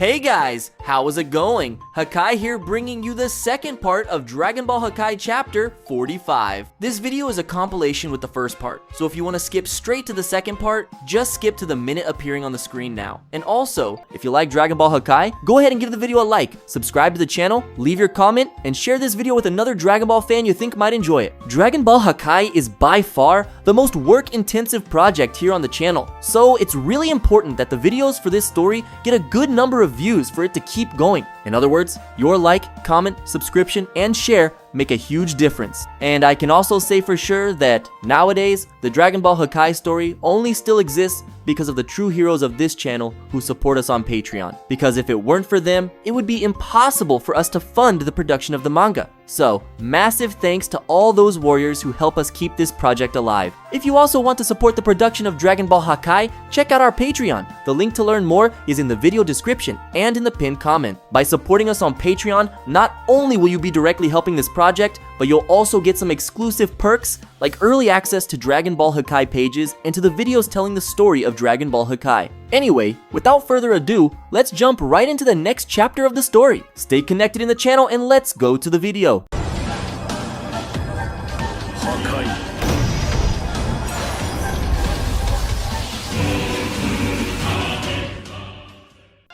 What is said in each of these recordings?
Hey guys, how is it going? Hakai here, bringing you the second part of Dragon Ball Hakai chapter 45. This video is a compilation with the first part, so if you want to skip straight to the second part, just skip to the minute appearing on the screen now. And also, if you like Dragon Ball Hakai, go ahead and give the video a like, subscribe to the channel, leave your comment, and share this video with another Dragon Ball fan you think might enjoy it. Dragon Ball Hakai is by far the most work-intensive project here on the channel, so it's really important that the videos for this story get a good number of views for it to keep going. In other words, your like, comment, subscription, and share make a huge difference. And I can also say for sure that nowadays, the Dragon Ball Hakai story only still exists because of the true heroes of this channel who support us on Patreon. Because if it weren't for them, it would be impossible for us to fund the production of the manga. So, massive thanks to all those warriors who help us keep this project alive. If you also want to support the production of Dragon Ball Hakai, check out our Patreon. The link to learn more is in the video description and in the pinned comment. By supporting us on Patreon, not only will you be directly helping this project, but you'll also get some exclusive perks like early access to Dragon Ball Hakai pages and to the videos telling the story of Dragon Ball Hakai. Anyway, without further ado, let's jump right into the next chapter of the story. Stay connected in the channel and let's go to the video.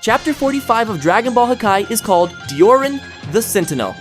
Chapter 45 of Dragon Ball Hakai is called Dioran the Sentinel.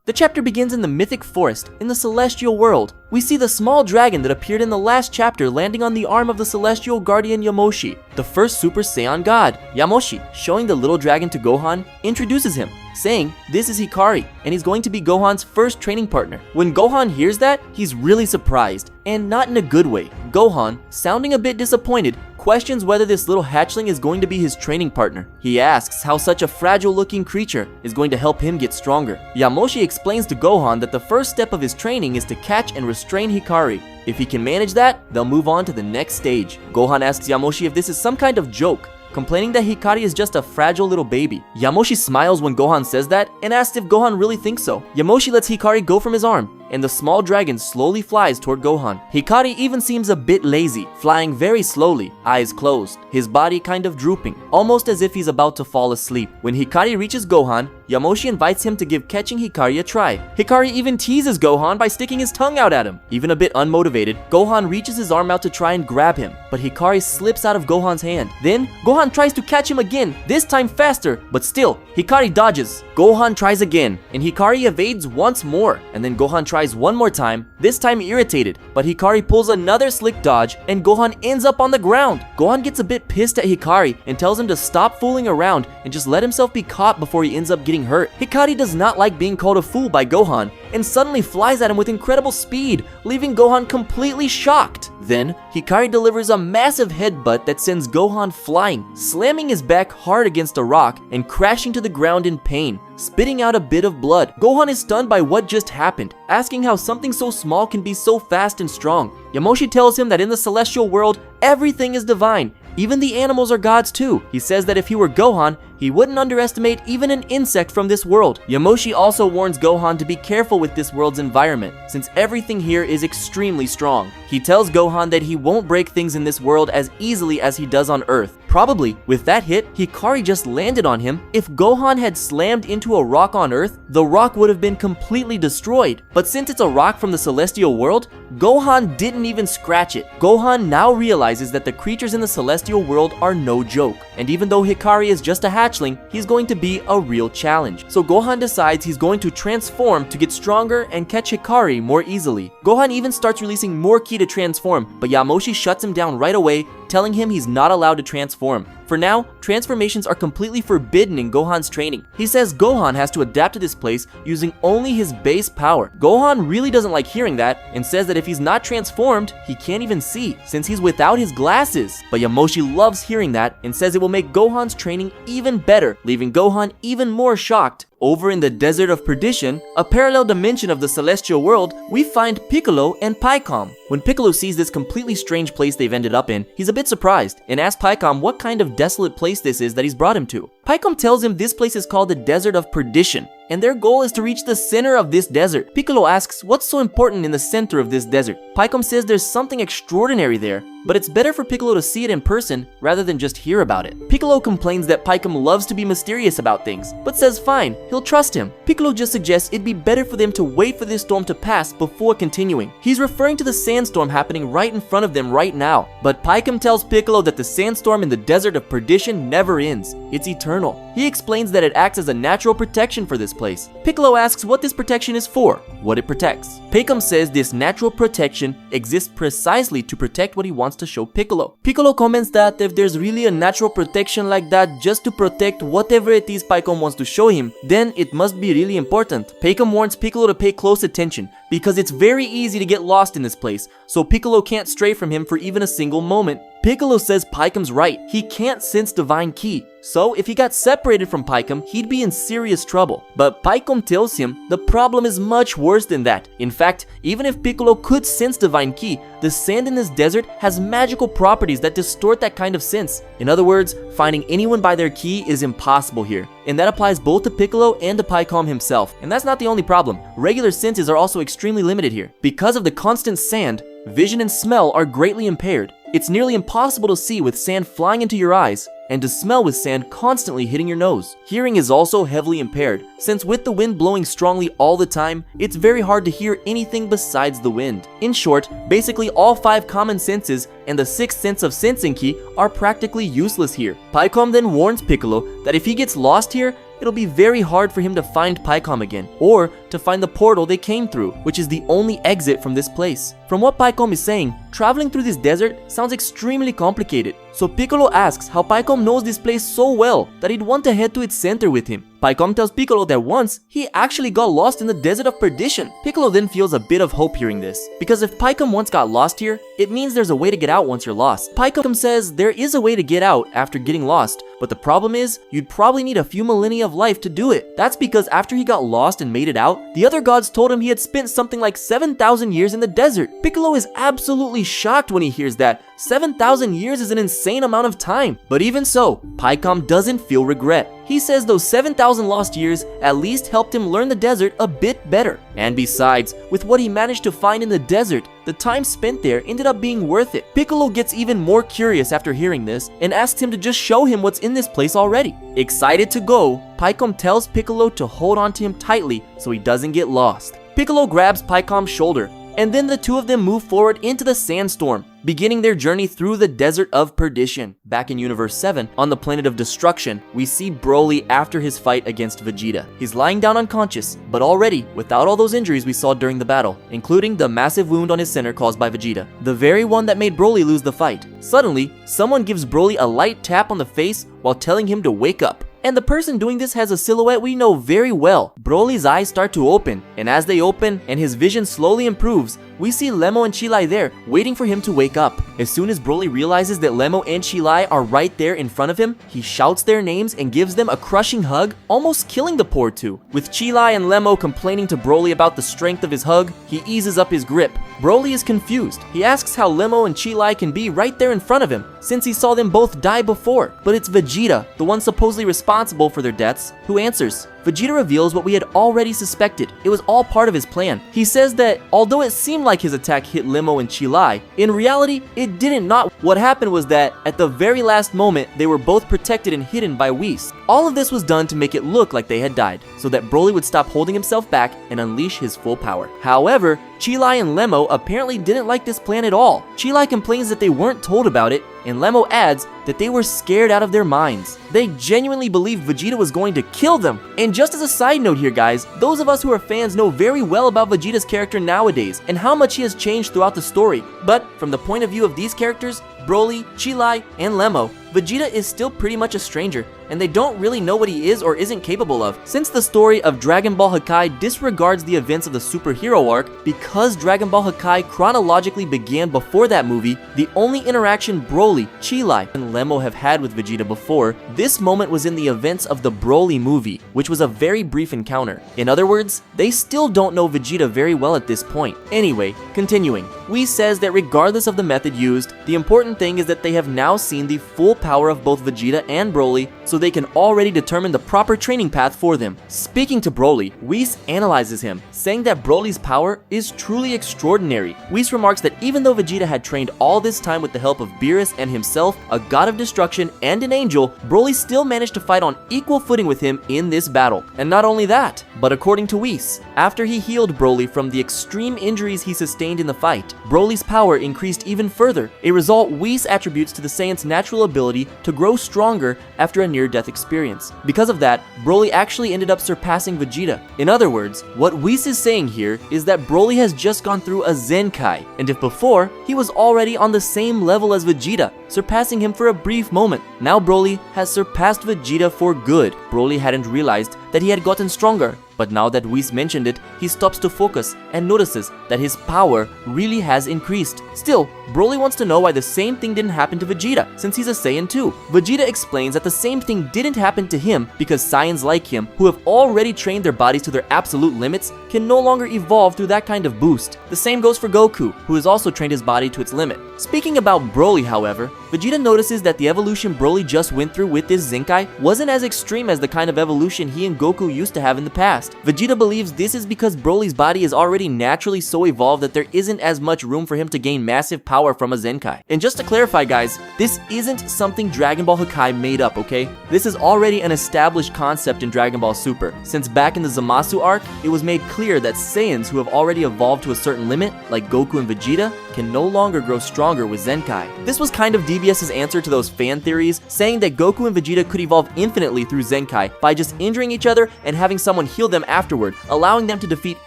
The chapter begins in the mythic forest in the celestial world. We see the small dragon that appeared in the last chapter landing on the arm of the celestial guardian Yamoshi, the first Super Saiyan god. Yamoshi, showing the little dragon to Gohan, introduces him, saying this is Hikari and he's going to be Gohan's first training partner. When Gohan hears that, he's really surprised, and not in a good way. Gohan, sounding a bit disappointed, questions whether this little hatchling is going to be his training partner. He asks how such a fragile looking creature is going to help him get stronger. Yamoshi explains to Gohan that the first step of his training is to catch and restrain Hikari. If he can manage that, they'll move on to the next stage. Gohan asks Yamoshi if this is some kind of joke, complaining that Hikari is just a fragile little baby. Yamoshi smiles when Gohan says that and asks if Gohan really thinks so. Yamoshi lets Hikari go from his arm, and the small dragon slowly flies toward Gohan. Hikari even seems a bit lazy, flying very slowly, eyes closed, his body kind of drooping, almost as if he's about to fall asleep. When Hikari reaches Gohan, Yamoshi invites him to give catching Hikari a try. Hikari even teases Gohan by sticking his tongue out at him. Even a bit unmotivated, Gohan reaches his arm out to try and grab him, but Hikari slips out of Gohan's hand. Then, Gohan tries to catch him again, this time faster, but still, Hikari dodges. Gohan tries again, and Hikari evades once more, and then Gohan tries one more time, this time irritated, but Hikari pulls another slick dodge, and Gohan ends up on the ground. Gohan gets a bit pissed at Hikari and tells him to stop fooling around and just let himself be caught before he ends up getting hurt. Hikari does not like being called a fool by Gohan, and suddenly flies at him with incredible speed, leaving Gohan completely shocked. Then, Hikari delivers a massive headbutt that sends Gohan flying, slamming his back hard against a rock and crashing to the ground in pain, spitting out a bit of blood. Gohan is stunned by what just happened, asking how something so small can be so fast and strong. Yamoshi tells him that in the celestial world, everything is divine. Even the animals are gods too. He says that if he were Gohan, he wouldn't underestimate even an insect from this world. Yamoshi also warns Gohan to be careful with this world's environment, since everything here is extremely strong. He tells Gohan that he won't break things in this world as easily as he does on Earth. Probably, with that hit, Hikari just landed on him. If Gohan had slammed into a rock on Earth, the rock would have been completely destroyed. But since it's a rock from the celestial world, Gohan didn't even scratch it. Gohan now realizes that the creatures in the celestial world are no joke. And even though Hikari is just a hatchling, he's going to be a real challenge. So Gohan decides he's going to transform to get stronger and catch Hikari more easily. Gohan even starts releasing more ki to transform, but Yamoshi shuts him down right away, telling him he's not allowed to transform. For now, transformations are completely forbidden in Gohan's training. He says Gohan has to adapt to this place using only his base power. Gohan really doesn't like hearing that and says that if he's not transformed, he can't even see since he's without his glasses. But Yamoshi loves hearing that and says it will make Gohan's training even better, leaving Gohan even more shocked. Over in the Desert of Perdition, a parallel dimension of the celestial world, we find Piccolo and Pycom. When Piccolo sees this completely strange place they've ended up in, he's a bit surprised and asks Pycom what kind of desolate place this is that he's brought him to. Pycom tells him this place is called the Desert of Perdition, and their goal is to reach the center of this desert. Piccolo asks what's so important in the center of this desert. Pycom says there's something extraordinary there, but it's better for Piccolo to see it in person rather than just hear about it. Piccolo complains that Pycom loves to be mysterious about things, but says fine, he'll trust him. Piccolo just suggests it'd be better for them to wait for this storm to pass before continuing. He's referring to the sandstorm happening right in front of them right now, but Pycom tells Piccolo that the sandstorm in the Desert of Perdition never ends. It's eternal. He explains that it acts as a natural protection for this place. Piccolo asks what this protection is for, what it protects. Pycom says this natural protection exists precisely to protect what he wants to show Piccolo. Piccolo comments that if there's really a natural protection like that just to protect whatever it is Pycom wants to show him, then it must be really important. Pycom warns Piccolo to pay close attention because it's very easy to get lost in this place, so Piccolo can't stray from him for even a single moment. Piccolo says Pycom's right, he can't sense divine ki, so if he got separated from Pycom, he'd be in serious trouble. But Pycom tells him the problem is much worse than that. In fact, even if Piccolo could sense divine ki, the sand in this desert has magical properties that distort that kind of sense. In other words, finding anyone by their ki is impossible here. And that applies both to Piccolo and to Pycom himself. And that's not the only problem. Regular senses are also extremely limited here. Because of the constant sand, vision and smell are greatly impaired. It's nearly impossible to see with sand flying into your eyes, and to smell with sand constantly hitting your nose. Hearing is also heavily impaired, since with the wind blowing strongly all the time, it's very hard to hear anything besides the wind. In short, basically all 5 common senses and the 6th sense of sensing ki are practically useless here. Pycom then warns Piccolo that if he gets lost here, it'll be very hard for him to find Pycom again, or to find the portal they came through, which is the only exit from this place. From what Pycom is saying, traveling through this desert sounds extremely complicated, so Piccolo asks how Pycom knows this place so well that he'd want to head to its center with him. Pycom tells Piccolo that once, he actually got lost in the Desert of Perdition. Piccolo then feels a bit of hope hearing this, because if Pycom once got lost here, it means there's a way to get out once you're lost. Pycom says there is a way to get out after getting lost, but the problem is, you'd probably need a few millennia of life to do it. That's because after he got lost and made it out, the other gods told him he had spent something like 7,000 years in the desert. Piccolo is absolutely shocked when he hears that. 7,000 years is an insane amount of time. But even so, Pycom doesn't feel regret. He says those 7,000 lost years at least helped him learn the desert a bit better. And besides, with what he managed to find in the desert, the time spent there ended up being worth it. Piccolo gets even more curious after hearing this and asks him to just show him what's in this place already. Excited to go, Pycom tells Piccolo to hold on to him tightly so he doesn't get lost. Piccolo grabs Pycom's shoulder, and then the two of them move forward into the sandstorm, beginning their journey through the Desert of Perdition. Back in Universe 7, on the planet of Destruction, we see Broly after his fight against Vegeta. He's lying down unconscious, but already without all those injuries we saw during the battle, including the massive wound on his center caused by Vegeta, the very one that made Broly lose the fight. Suddenly, someone gives Broly a light tap on the face while telling him to wake up. And the person doing this has a silhouette we know very well. Broly's eyes start to open, and as they open and his vision slowly improves, we see Lemo and Chilai there, waiting for him to wake up. As soon as Broly realizes that Lemo and Chilai are right there in front of him, he shouts their names and gives them a crushing hug, almost killing the poor two. With Chilai and Lemo complaining to Broly about the strength of his hug, he eases up his grip. Broly is confused. He asks how Lemo and Chilai can be right there in front of him, since he saw them both die before. But it's Vegeta, the one supposedly responsible for their deaths, who answers. Vegeta reveals what we had already suspected. It was all part of his plan. He says that although it seemed like his attack hit Lemo and Chilai, in reality, it didn't not. What happened was that at the very last moment, they were both protected and hidden by Whis. All of this was done to make it look like they had died, so that Broly would stop holding himself back and unleash his full power. However, Chilai and Lemo apparently didn't like this plan at all. Chilai complains that they weren't told about it, and Lemo adds that they were scared out of their minds. They genuinely believed Vegeta was going to kill them. And just as a side note here guys, those of us who are fans know very well about Vegeta's character nowadays and how much he has changed throughout the story. But from the point of view of these characters, Broly, Chilai, and Lemo, Vegeta is still pretty much a stranger, and they don't really know what he is or isn't capable of. Since the story of Dragon Ball Hakai disregards the events of the superhero arc, because Dragon Ball Hakai chronologically began before that movie, the only interaction Broly, Chilai, and Lemo have had with Vegeta before, this moment was in the events of the Broly movie, which was a very brief encounter. In other words, they still don't know Vegeta very well at this point. Anyway, continuing, Whis says that regardless of the method used, the important important thing is that they have now seen the full power of both Vegeta and Broly, so they can already determine the proper training path for them. Speaking to Broly, Whis analyzes him, saying that Broly's power is truly extraordinary. Whis remarks that even though Vegeta had trained all this time with the help of Beerus and himself, a god of destruction and an angel, Broly still managed to fight on equal footing with him in this battle. And not only that, but according to Whis, after he healed Broly from the extreme injuries he sustained in the fight, Broly's power increased even further, a result Whis attributes to the Saiyan's natural ability to grow stronger after a near-death experience. Because of that, Broly actually ended up surpassing Vegeta. In other words, what Whis is saying here is that Broly has just gone through a Zenkai, and if before, he was already on the same level as Vegeta, surpassing him for a brief moment, now Broly has surpassed Vegeta for good. Broly hadn't realized that he had gotten stronger, but now that Whis mentioned it, he stops to focus and notices that his power really has increased. Still, Broly wants to know why the same thing didn't happen to Vegeta, since he's a Saiyan too. Vegeta explains that the same thing didn't happen to him because Saiyans like him, who have already trained their bodies to their absolute limits, can no longer evolve through that kind of boost. The same goes for Goku, who has also trained his body to its limit. Speaking about Broly, however, Vegeta notices that the evolution Broly just went through with this Zenkai wasn't as extreme as the kind of evolution he and Goku used to have in the past. Vegeta believes this is because Broly's body is already naturally so evolved that there isn't as much room for him to gain massive power from a Zenkai. And just to clarify guys, this isn't something Dragon Ball Hakai made up, okay? This is already an established concept in Dragon Ball Super. Since back in the Zamasu arc, it was made clear that Saiyans who have already evolved to a certain limit, like Goku and Vegeta, can no longer grow stronger with Zenkai. This was kind of DBS's answer to those fan theories, saying that Goku and Vegeta could evolve infinitely through Zenkai by just injuring each other and having someone heal them afterward, allowing them to defeat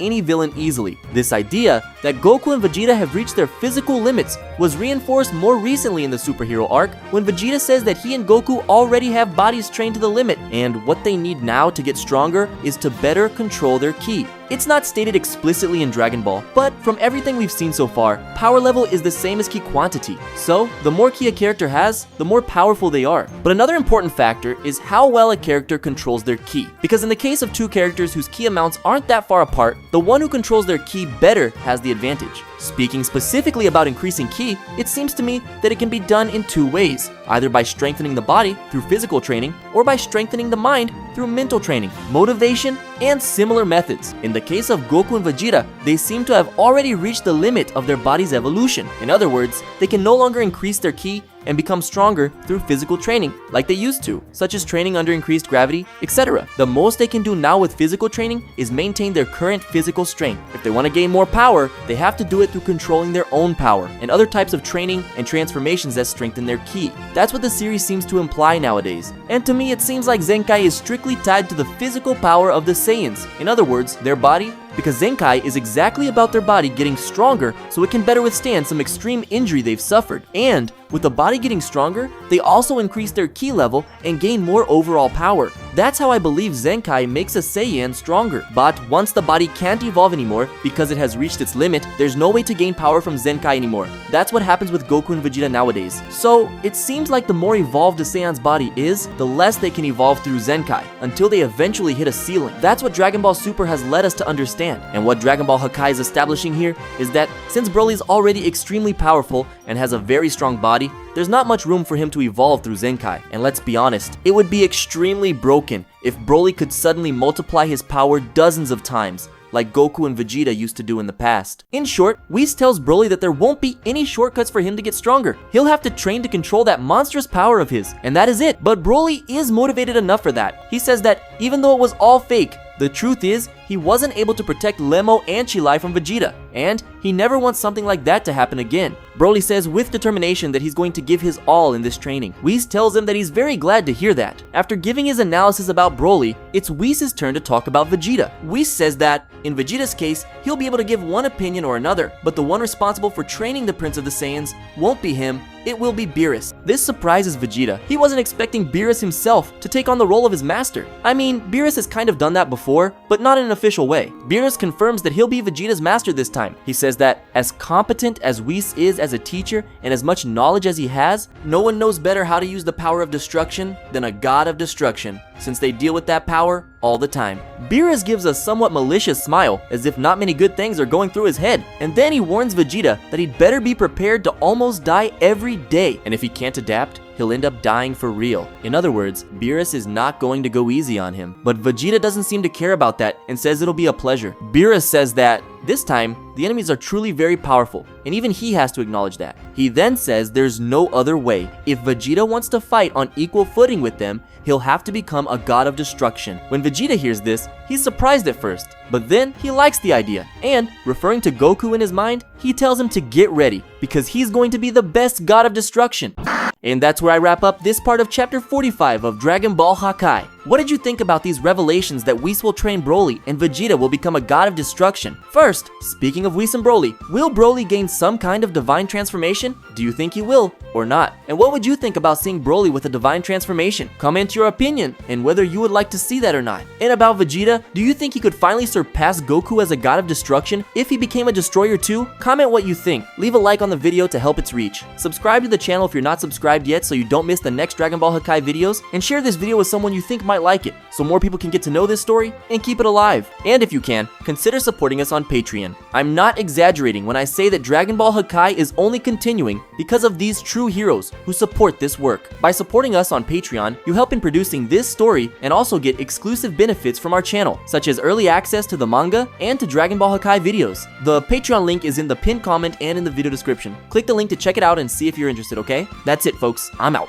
any villain easily. This idea that Goku and Vegeta have reached their physical limits was reinforced more recently in the superhero arc when Vegeta says that he and Goku already have bodies trained to the limit, and what they need now to get stronger is to better control their ki. It's not stated explicitly in Dragon Ball, but from everything we've seen so far, power level is the same as ki quantity. So, the more ki a character has, the more powerful they are. But another important factor is how well a character controls their ki. Because in the case of two characters whose ki amounts aren't that far apart, the one who controls their ki better has the advantage. Speaking specifically about increasing ki, it seems to me that it can be done in two ways, either by strengthening the body through physical training, or by strengthening the mind through mental training, motivation, and similar methods. In the case of Goku and Vegeta, they seem to have already reached the limit of their body's evolution. In other words, they can no longer increase their ki and become stronger through physical training like they used to, such as training under increased gravity, etc. The most they can do now with physical training is maintain their current physical strength. If they want to gain more power, they have to do it through controlling their own power and other types of training and transformations that strengthen their ki. That's what the series seems to imply nowadays. And to me, it seems like Zenkai is strictly tied to the physical power of the Saiyans. In other words, their body, because Zenkai is exactly about their body getting stronger so it can better withstand some extreme injury they've suffered. And with the body getting stronger, they also increase their ki level and gain more overall power. That's how I believe Zenkai makes a Saiyan stronger. But once the body can't evolve anymore because it has reached its limit, there's no way to gain power from Zenkai anymore. That's what happens with Goku and Vegeta nowadays. So it seems like the more evolved a Saiyan's body is, the less they can evolve through Zenkai, until they eventually hit a ceiling. That's what Dragon Ball Super has led us to understand. And what Dragon Ball Hakai is establishing here is that since Broly is already extremely powerful and has a very strong body, there's not much room for him to evolve through Zenkai. And let's be honest, it would be extremely broken if Broly could suddenly multiply his power dozens of times, like Goku and Vegeta used to do in the past. In short, Whis tells Broly that there won't be any shortcuts for him to get stronger. He'll have to train to control that monstrous power of his, and that is it. But Broly is motivated enough for that. He says that even though it was all fake, the truth is, he wasn't able to protect Lemmo and Chilai from Vegeta, and he never wants something like that to happen again. Broly says with determination that he's going to give his all in this training. Whis tells him that he's very glad to hear that. After giving his analysis about Broly, it's Whis' turn to talk about Vegeta. Whis says that, in Vegeta's case, he'll be able to give one opinion or another, but the one responsible for training the Prince of the Saiyans won't be him, it will be Beerus. This surprises Vegeta. He wasn't expecting Beerus himself to take on the role of his master. I mean, Beerus has kind of done that before, but not in an official way. Beerus confirms that he'll be Vegeta's master this time. He says that as competent as Whis is as a teacher and as much knowledge as he has, no one knows better how to use the power of destruction than a god of destruction. Since they deal with that power power all the time. Beerus gives a somewhat malicious smile, as if not many good things are going through his head, and then he warns Vegeta that he'd better be prepared to almost die every day, and if he can't adapt, he'll end up dying for real. In other words, Beerus is not going to go easy on him. But Vegeta doesn't seem to care about that and says it'll be a pleasure. Beerus says that this time, the enemies are truly very powerful, and even he has to acknowledge that. He then says there's no other way. If Vegeta wants to fight on equal footing with them, he'll have to become a god of destruction. When Vegeta hears this, he's surprised at first, but then he likes the idea, and, referring to Goku in his mind, he tells him to get ready, because he's going to be the best god of destruction. And that's where I wrap up this part of chapter 45 of Dragon Ball Hakai. What did you think about these revelations that Whis will train Broly and Vegeta will become a god of destruction? First, speaking of Whis and Broly, will Broly gain some kind of divine transformation? Do you think he will or not? And what would you think about seeing Broly with a divine transformation? Comment your opinion and whether you would like to see that or not. And about Vegeta, do you think he could finally surpass Goku as a god of destruction if he became a destroyer too? Comment what you think. Leave a like on the video to help its reach. Subscribe to the channel if you're not subscribed yet so you don't miss the next Dragon Ball Hakai videos, and share this video with someone you think might like it so more people can get to know this story and keep it alive. And if you can, consider supporting us on Patreon. I'm not exaggerating when I say that Dragon Ball Hakai is only continuing because of these true heroes who support this work. By supporting us on Patreon, you help in producing this story and also get exclusive benefits from our channel, such as early access to the manga and to Dragon Ball Hakai videos. The Patreon link is in the pinned comment and in the video description. Click the link to check it out and see if you're interested, okay? That's it, folks. I'm out.